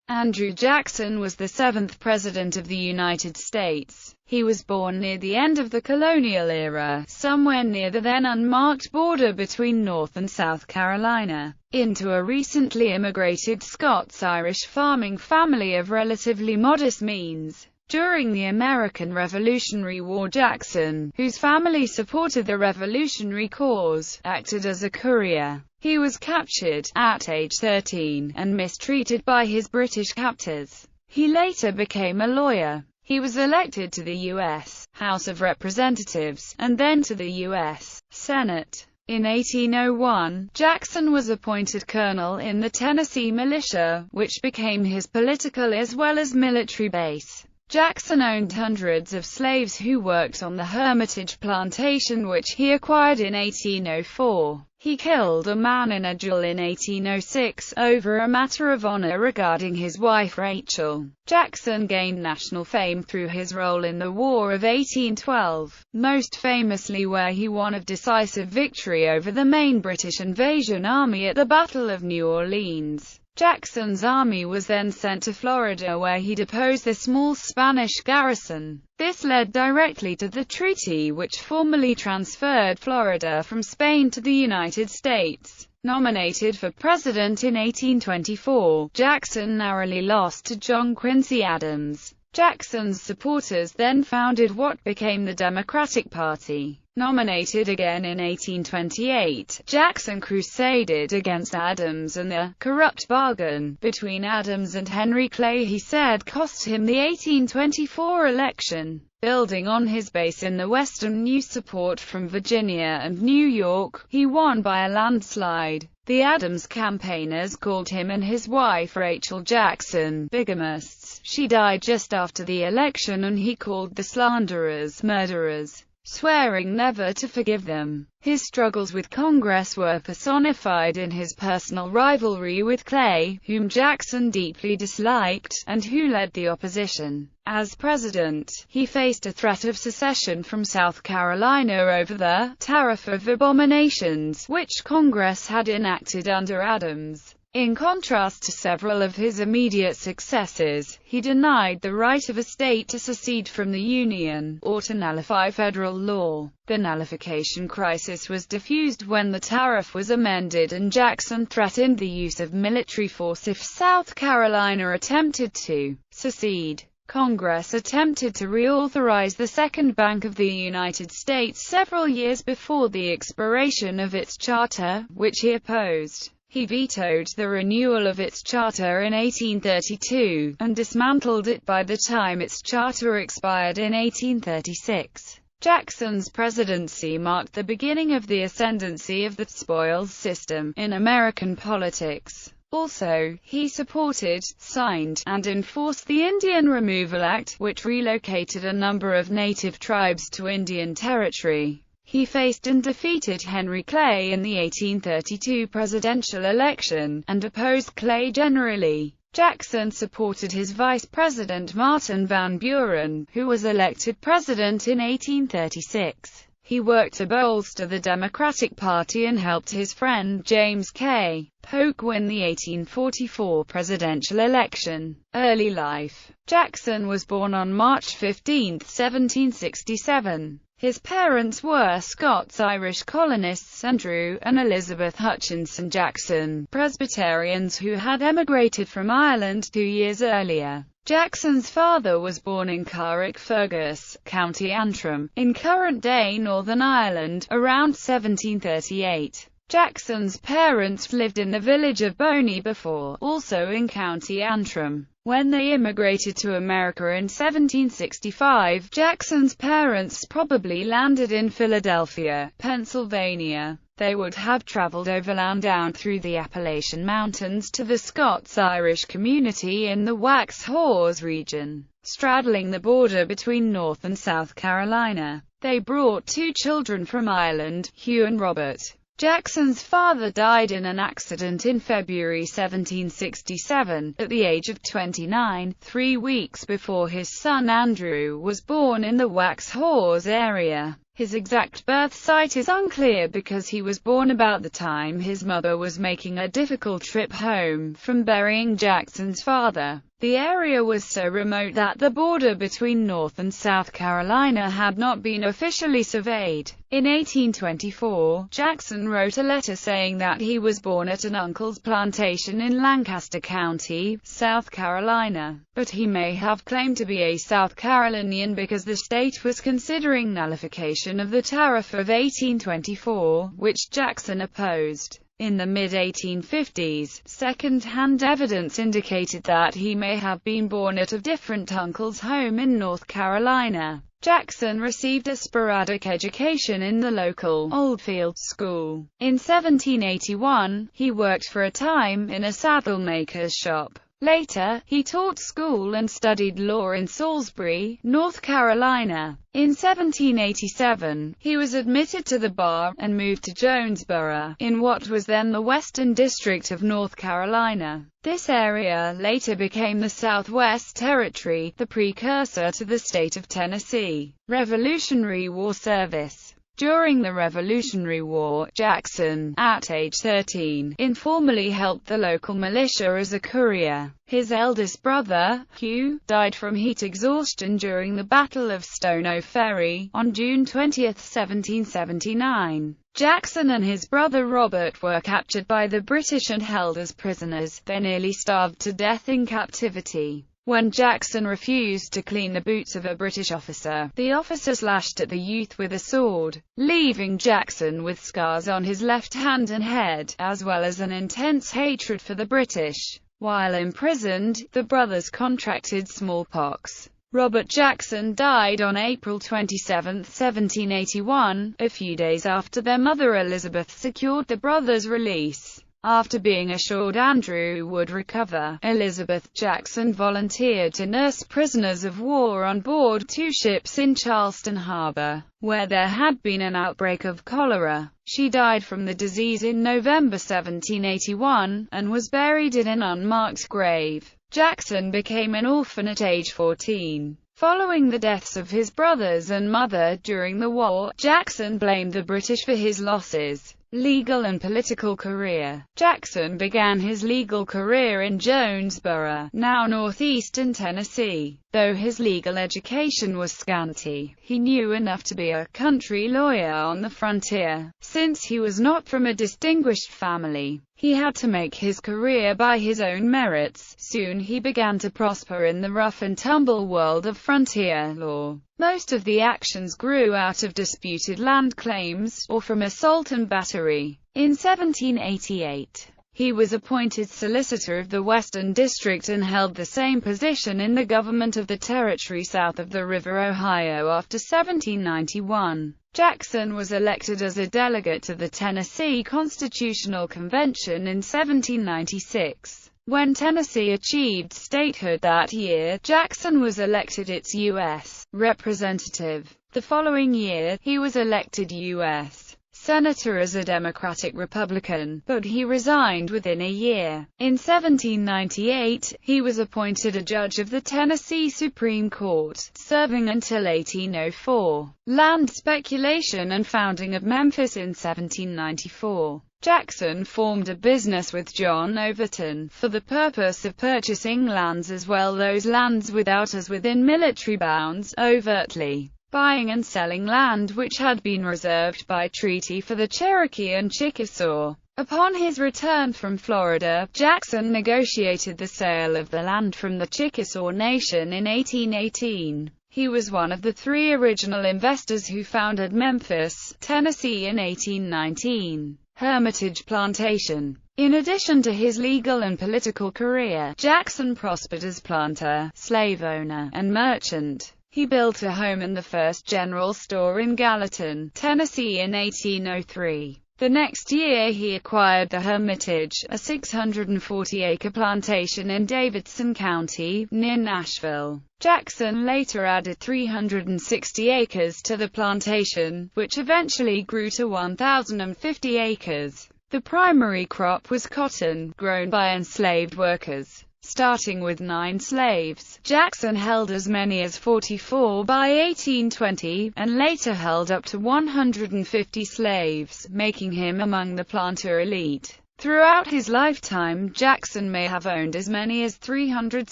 Andrew Jackson was the 7th President of the United States. He was born near the end of the colonial era, somewhere near the then unmarked border between North and South Carolina, into a recently immigrated Scots-Irish farming family of relatively modest means. During the American Revolutionary War, Jackson, whose family supported the revolutionary cause, acted as a courier. He was captured at age 13 and mistreated by his British captors. He later became a lawyer. He was elected to the U.S. House of Representatives, and then to the U.S. Senate. In 1801, Jackson was appointed colonel in the Tennessee militia, which became his political as well as military base. Jackson owned hundreds of slaves who worked on the Hermitage Plantation, which he acquired in 1804. He killed a man in a duel in 1806, over a matter of honor regarding his wife Rachel. Jackson gained national fame through his role in the War of 1812, most famously where he won a decisive victory over the main British invasion army at the Battle of New Orleans. Jackson's army was then sent to Florida, where he deposed the small Spanish garrison. This led directly to the treaty which formally transferred Florida from Spain to the United States. Nominated for president in 1824, Jackson narrowly lost to John Quincy Adams. Jackson's supporters then founded what became the Democratic Party. Nominated again in 1828, Jackson crusaded against Adams, and the corrupt bargain between Adams and Henry Clay, he said, cost him the 1824 election. Building on his base in the Western new support from Virginia and New York, he won by a landslide. The Adams campaigners called him and his wife Rachel Jackson bigamists. She died just after the election, and he called the slanderers murderers, swearing never to forgive them. His struggles with Congress were personified in his personal rivalry with Clay, whom Jackson deeply disliked, and who led the opposition. As president, he faced a threat of secession from South Carolina over the Tariff of Abominations, which Congress had enacted under Adams. In contrast to several of his immediate successors, he denied the right of a state to secede from the Union, or to nullify federal law. The nullification crisis was diffused when the tariff was amended, and Jackson threatened the use of military force if South Carolina attempted to secede. Congress attempted to reauthorize the Second Bank of the United States several years before the expiration of its charter, which he opposed. He vetoed the renewal of its charter in 1832, and dismantled it by the time its charter expired in 1836. Jackson's presidency marked the beginning of the ascendancy of the spoils system in American politics. Also, he supported, signed, and enforced the Indian Removal Act, which relocated a number of native tribes to Indian Territory. He faced and defeated Henry Clay in the 1832 presidential election, and opposed Clay generally. Jackson supported his vice president Martin Van Buren, who was elected president in 1836. He worked to bolster the Democratic Party and helped his friend James K. Polk win the 1844 presidential election. Early life. Jackson was born on March 15, 1767. His parents were Scots-Irish colonists Andrew and Elizabeth Hutchinson Jackson, Presbyterians who had emigrated from Ireland 2 years earlier. Jackson's father was born in Carrickfergus, County Antrim, in current-day Northern Ireland, around 1738. Jackson's parents lived in the village of Boney before, also in County Antrim. When they immigrated to America in 1765, Jackson's parents probably landed in Philadelphia, Pennsylvania. They would have traveled overland down through the Appalachian Mountains to the Scots-Irish community in the Waxhaws region, straddling the border between North and South Carolina. They brought 2 children from Ireland, Hugh and Robert. Jackson's father died in an accident in February 1767, at the age of 29, 3 weeks before his son Andrew was born in the Waxhaws area. His exact birth site is unclear because he was born about the time his mother was making a difficult trip home from burying Jackson's father. The area was so remote that the border between North and South Carolina had not been officially surveyed. In 1824, Jackson wrote a letter saying that he was born at an uncle's plantation in Lancaster County, South Carolina, but he may have claimed to be a South Carolinian because the state was considering nullification of the tariff of 1824, which Jackson opposed. In the mid-1850s, second-hand evidence indicated that he may have been born at a different uncle's home in North Carolina. Jackson received a sporadic education in the local Oldfield School. In 1781, he worked for a time in a saddle-maker's shop. Later, he taught school and studied law in Salisbury, North Carolina. In 1787, he was admitted to the bar, and moved to Jonesboro, in what was then the Western District of North Carolina. This area later became the Southwest Territory, the precursor to the state of Tennessee. Revolutionary War service. During the Revolutionary War, Jackson, at age 13, informally helped the local militia as a courier. His eldest brother, Hugh, died from heat exhaustion during the Battle of Stono Ferry, on June 20, 1779. Jackson and his brother Robert were captured by the British and held as prisoners. They nearly starved to death in captivity. When Jackson refused to clean the boots of a British officer, the officer slashed at the youth with a sword, leaving Jackson with scars on his left hand and head, as well as an intense hatred for the British. While imprisoned, the brothers contracted smallpox. Robert Jackson died on April 27, 1781, a few days after their mother Elizabeth secured the brothers' release. After being assured Andrew would recover, Elizabeth Jackson volunteered to nurse prisoners of war on board 2 ships in Charleston Harbor, where there had been an outbreak of cholera. She died from the disease in November 1781, and was buried in an unmarked grave. Jackson became an orphan at age 14. Following the deaths of his brothers and mother during the war, Jackson blamed the British for his losses. Legal and political career. Jackson began his legal career in Jonesboro, now northeastern Tennessee. Though his legal education was scanty, he knew enough to be a country lawyer on the frontier. Since he was not from a distinguished family, he had to make his career by his own merits. Soon he began to prosper in the rough-and-tumble world of frontier law. Most of the actions grew out of disputed land claims, or from assault and battery. In 1788, he was appointed Solicitor of the Western District and held the same position in the government of the territory south of the River Ohio after 1791. Jackson was elected as a delegate to the Tennessee Constitutional Convention in 1796. When Tennessee achieved statehood that year, Jackson was elected its U.S. representative. The following year, he was elected U.S. Senator as a Democratic-Republican, but he resigned within a year. In 1798, he was appointed a judge of the Tennessee Supreme Court, serving until 1804. Land speculation and founding of Memphis in 1794. Jackson formed a business with John Overton, for the purpose of purchasing lands as well those lands without as within military bounds, overtly buying and selling land which had been reserved by treaty for the Cherokee and Chickasaw. Upon his return from Florida, Jackson negotiated the sale of the land from the Chickasaw Nation in 1818. He was one of the 3 original investors who founded Memphis, Tennessee in 1819. Hermitage Plantation. In addition to his legal and political career, Jackson prospered as planter, slave owner, and merchant. He built a home and the first general store in Gallatin, Tennessee in 1803. The next year he acquired the Hermitage, a 640-acre plantation in Davidson County, near Nashville. Jackson later added 360 acres to the plantation, which eventually grew to 1,050 acres. The primary crop was cotton, grown by enslaved workers. Starting with 9 slaves, Jackson held as many as 44 by 1820, and later held up to 150 slaves, making him among the planter elite. Throughout his lifetime, Jackson may have owned as many as 300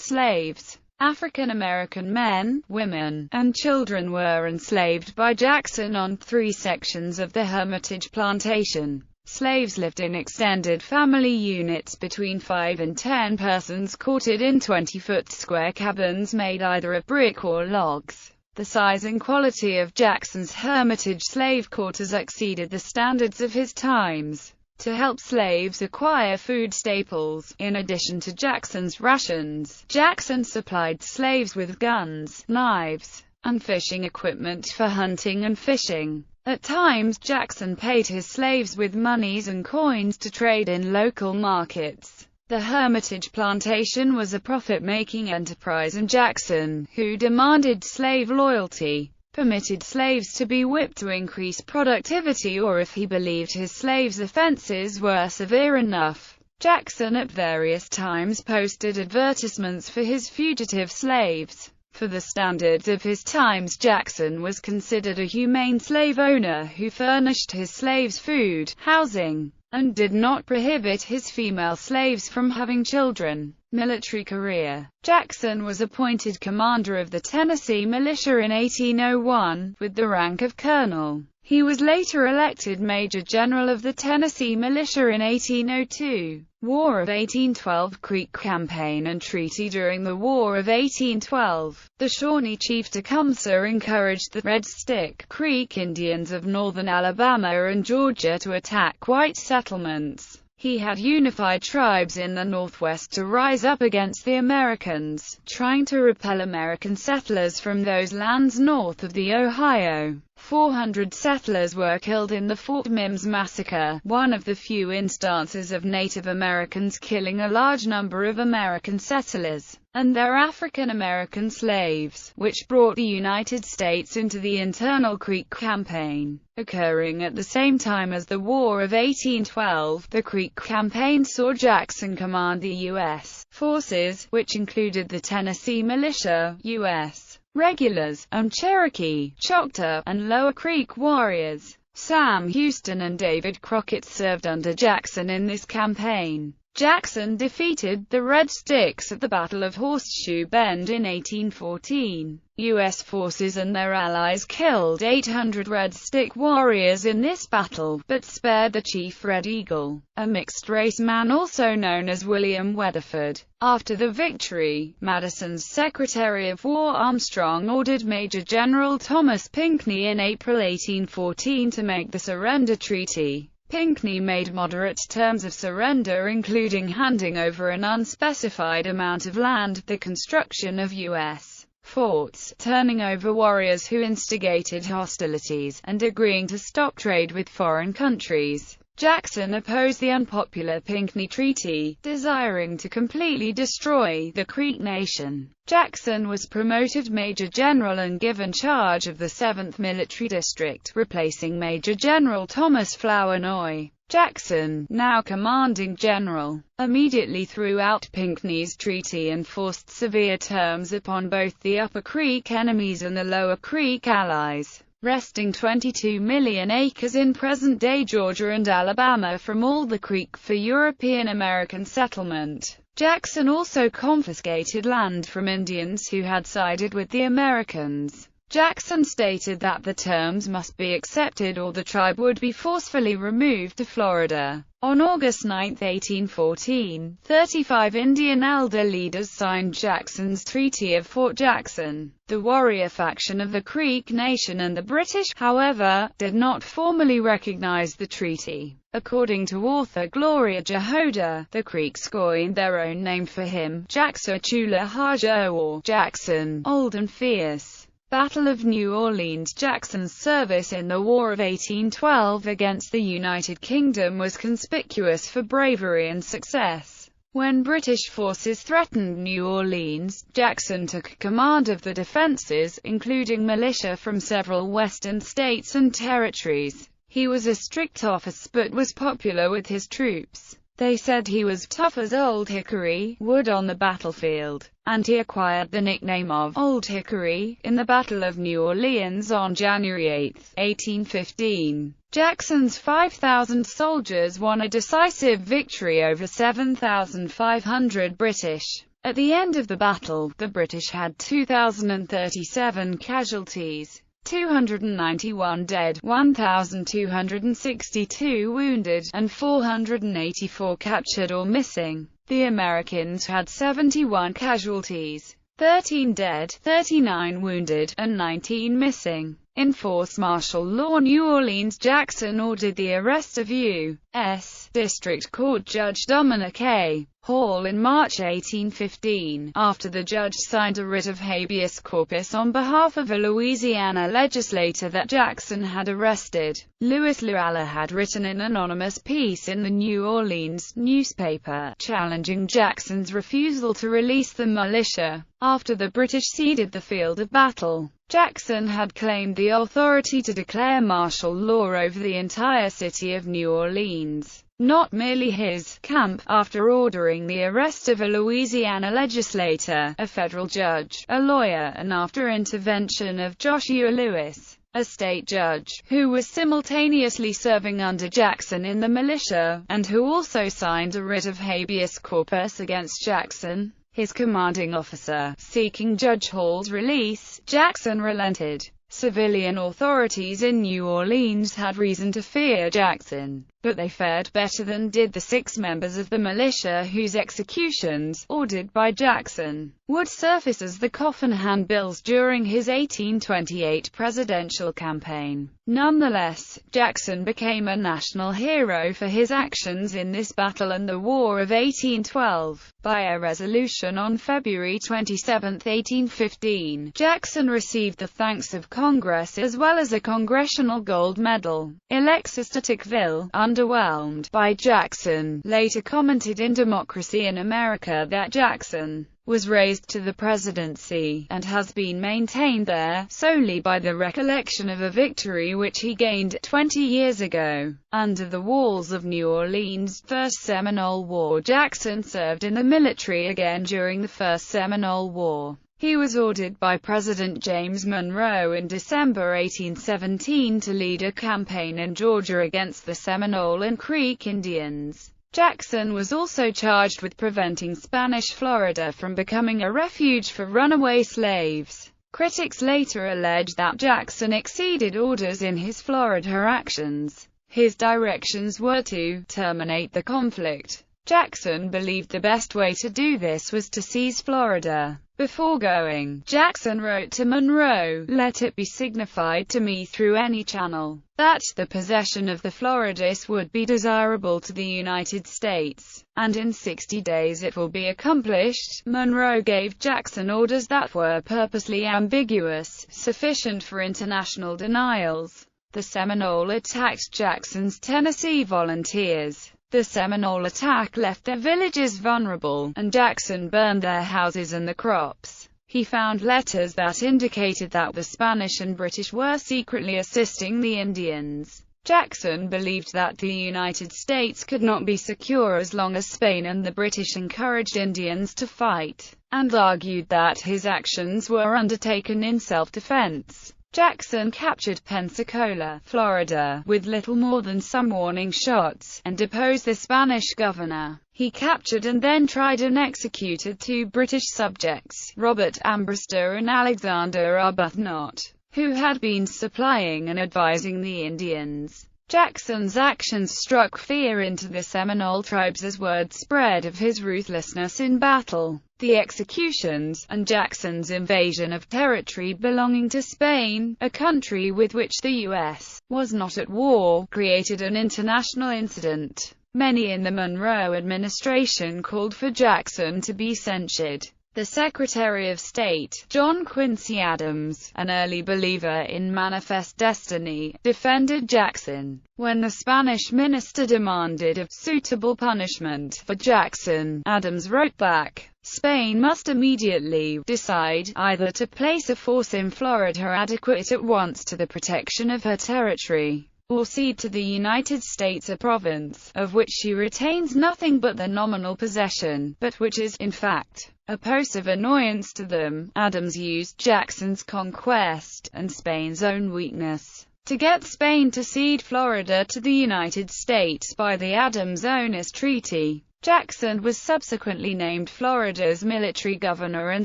slaves. African American men, women, and children were enslaved by Jackson on 3 sections of the Hermitage Plantation. Slaves lived in extended family units between 5 and 10 persons, quartered in 20-foot square cabins made either of brick or logs. The size and quality of Jackson's Hermitage slave quarters exceeded the standards of his times. To help slaves acquire food staples, in addition to Jackson's rations, Jackson supplied slaves with guns, knives, and fishing equipment for hunting and fishing. At times, Jackson paid his slaves with monies and coins to trade in local markets. The Hermitage Plantation was a profit-making enterprise, and Jackson, who demanded slave loyalty, permitted slaves to be whipped to increase productivity, or if he believed his slaves' offenses were severe enough. Jackson at various times posted advertisements for his fugitive slaves. For the standards of his times, Jackson was considered a humane slave owner who furnished his slaves food, housing, and did not prohibit his female slaves from having children. Military career. Jackson was appointed commander of the Tennessee Militia in 1801, with the rank of colonel. He was later elected Major General of the Tennessee Militia in 1802. War of 1812, Creek Campaign and Treaty. During the War of 1812, the Shawnee chief Tecumseh encouraged the Red Stick Creek Indians of northern Alabama and Georgia to attack white settlements. He had unified tribes in the Northwest to rise up against the Americans, trying to repel American settlers from those lands north of the Ohio. 400 settlers were killed in the Fort Mims Massacre, one of the few instances of Native Americans killing a large number of American settlers and their African American slaves, which brought the United States into the Internal Creek Campaign. Occurring at the same time as the War of 1812, the Creek Campaign saw Jackson command the U.S. forces, which included the Tennessee Militia, U.S. Regulars, and Cherokee, Choctaw, and Lower Creek Warriors. Sam Houston and David Crockett served under Jackson in this campaign. Jackson defeated the Red Sticks at the Battle of Horseshoe Bend in 1814. U.S. forces and their allies killed 800 Red Stick warriors in this battle, but spared the chief Red Eagle, a mixed-race man also known as William Weatherford. After the victory, Madison's Secretary of War Armstrong ordered Major General Thomas Pinckney in April 1814 to make the surrender treaty. Pinckney made moderate terms of surrender, including handing over an unspecified amount of land, the construction of U.S. forts, turning over warriors who instigated hostilities, and agreeing to stop trade with foreign countries. Jackson opposed the unpopular Pinckney Treaty, desiring to completely destroy the Creek Nation. Jackson was promoted Major General and given charge of the 7th Military District, replacing Major General Thomas Flournoy. Jackson, now commanding general, immediately threw out Pinckney's treaty and forced severe terms upon both the Upper Creek enemies and the Lower Creek allies, wresting 22 million acres in present-day Georgia and Alabama from all the Creek for European American settlement. Jackson also confiscated land from Indians who had sided with the Americans. Jackson stated that the terms must be accepted or the tribe would be forcefully removed to Florida. On August 9, 1814, 35 Indian elder leaders signed Jackson's Treaty of Fort Jackson. The warrior faction of the Creek Nation and the British, however, did not formally recognize the treaty. According to author Gloria Jehoda, the Creeks coined their own name for him, Jacksachula Haja, or Jackson, Old and Fierce. Battle of New Orleans. Jackson's service in the War of 1812 against the United Kingdom was conspicuous for bravery and success. When British forces threatened New Orleans, Jackson took command of the defenses, including militia from several western states and territories. He was a strict officer but was popular with his troops. They said he was tough as Old Hickory wood on the battlefield, and he acquired the nickname of Old Hickory in the Battle of New Orleans on January 8, 1815. Jackson's 5,000 soldiers won a decisive victory over 7,500 British. At the end of the battle, the British had 2,037 casualties, 291 dead, 1,262 wounded, and 484 captured or missing. The Americans had 71 casualties, 13 dead, 39 wounded, and 19 missing. In force martial law New Orleans, Jackson ordered the arrest of U.S. District Court Judge Dominic A. Hall in March 1815, after the judge signed a writ of habeas corpus on behalf of a Louisiana legislator that Jackson had arrested. Louis Luala had written an anonymous piece in the New Orleans newspaper, challenging Jackson's refusal to release the militia. After the British ceded the field of battle, Jackson had claimed the authority to declare martial law over the entire city of New Orleans, not merely his camp. After ordering the arrest of a Louisiana legislator, a federal judge, a lawyer, and after intervention of Joshua Lewis, a state judge, who was simultaneously serving under Jackson in the militia, and who also signed a writ of habeas corpus against Jackson, his commanding officer, seeking Judge Hall's release, Jackson relented. Civilian authorities in New Orleans had reason to fear Jackson, but they fared better than did the 6 members of the militia whose executions, ordered by Jackson, would surface as the coffin handbills during his 1828 presidential campaign. Nonetheless, Jackson became a national hero for his actions in this battle and the War of 1812. By a resolution on February 27, 1815, Jackson received the thanks of Congress as well as a Congressional Gold Medal. Alexis de Tocqueville, underwhelmed by Jackson, later commented in Democracy in America that Jackson was raised to the presidency, and has been maintained there, solely by the recollection of a victory which he gained 20 years ago, under the walls of New Orleans. First Seminole War. Jackson served in the military again during the First Seminole War. He was ordered by President James Monroe in December 1817 to lead a campaign in Georgia against the Seminole and Creek Indians. Jackson was also charged with preventing Spanish Florida from becoming a refuge for runaway slaves. Critics later alleged that Jackson exceeded orders in his Florida actions. His directions were to terminate the conflict. Jackson believed the best way to do this was to seize Florida. Before going, Jackson wrote to Monroe, "Let it be signified to me through any channel, that the possession of the Floridas would be desirable to the United States, and in 60 days it will be accomplished." Monroe gave Jackson orders that were purposely ambiguous, sufficient for international denials. The Seminole attacked Jackson's Tennessee volunteers. The Seminole attack left their villages vulnerable, and Jackson burned their houses and the crops. He found letters that indicated that the Spanish and British were secretly assisting the Indians. Jackson believed that the United States could not be secure as long as Spain and the British encouraged Indians to fight, and argued that his actions were undertaken in self-defense. Jackson captured Pensacola, Florida, with little more than some warning shots, and deposed the Spanish governor. He captured and then tried and executed 2 British subjects, Robert Ambrister and Alexander Arbuthnot, who had been supplying and advising the Indians. Jackson's actions struck fear into the Seminole tribes as word spread of his ruthlessness in battle. The executions, and Jackson's invasion of territory belonging to Spain, a country with which the U.S. was not at war, created an international incident. Many in the Monroe administration called for Jackson to be censured. The Secretary of State, John Quincy Adams, an early believer in manifest destiny, defended Jackson. When the Spanish minister demanded a suitable punishment for Jackson, Adams wrote back, "Spain must immediately decide either to place a force in Florida adequate at once to the protection of her territory, or cede to the United States a province, of which she retains nothing but the nominal possession, but which is, in fact, a post of annoyance to them. Adams used Jackson's conquest, and Spain's own weakness, to get Spain to cede Florida to the United States by the Adams-Onis Treaty. Jackson was subsequently named Florida's military governor and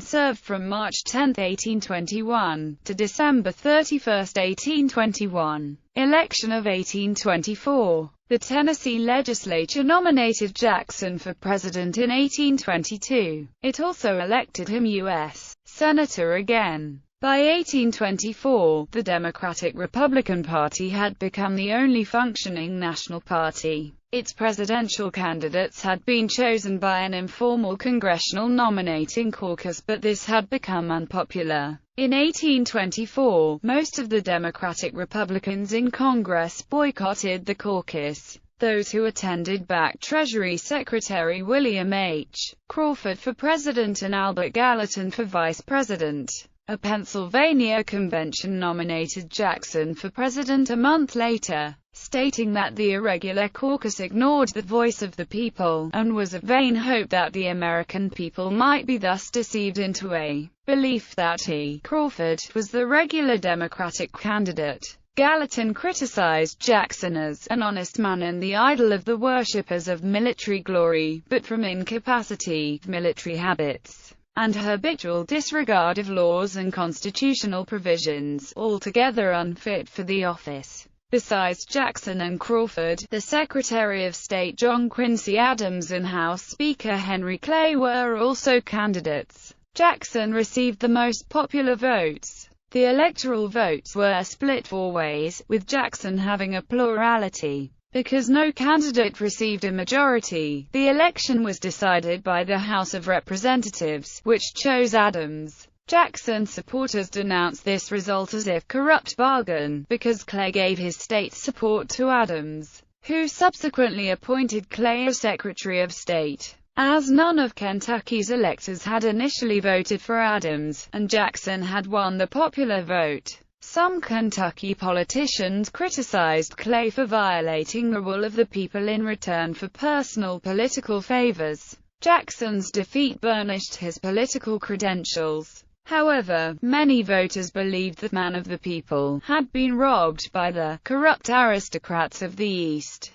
served from March 10, 1821, to December 31, 1821. Election of 1824. The Tennessee legislature nominated Jackson for president in 1822. It also elected him U.S. Senator again. By 1824, the Democratic-Republican Party had become the only functioning national party. Its presidential candidates had been chosen by an informal congressional nominating caucus, but this had become unpopular. In 1824, most of the Democratic Republicans in Congress boycotted the caucus. Those who attended backed Treasury Secretary William H. Crawford for president and Albert Gallatin for vice president. A Pennsylvania convention nominated Jackson for president a month later, stating that the irregular caucus ignored the voice of the people, and was a vain hope that the American people might be thus deceived into a belief that he, Crawford, was the regular Democratic candidate. Gallatin criticized Jackson as an honest man and the idol of the worshippers of military glory, but from incapacity, military habits, and habitual disregard of laws and constitutional provisions, altogether unfit for the office. Besides Jackson and Crawford, the Secretary of State John Quincy Adams and House Speaker Henry Clay were also candidates. Jackson received the most popular votes. The electoral votes were split four ways, with Jackson having a plurality. Because no candidate received a majority, the election was decided by the House of Representatives, which chose Adams. Jackson supporters denounced this result as a corrupt bargain, because Clay gave his state's support to Adams, who subsequently appointed Clay as Secretary of State. As none of Kentucky's electors had initially voted for Adams, and Jackson had won the popular vote, some Kentucky politicians criticized Clay for violating the will of the people in return for personal political favors. Jackson's defeat burnished his political credentials. However, many voters believed the man of the people had been robbed by the corrupt aristocrats of the East.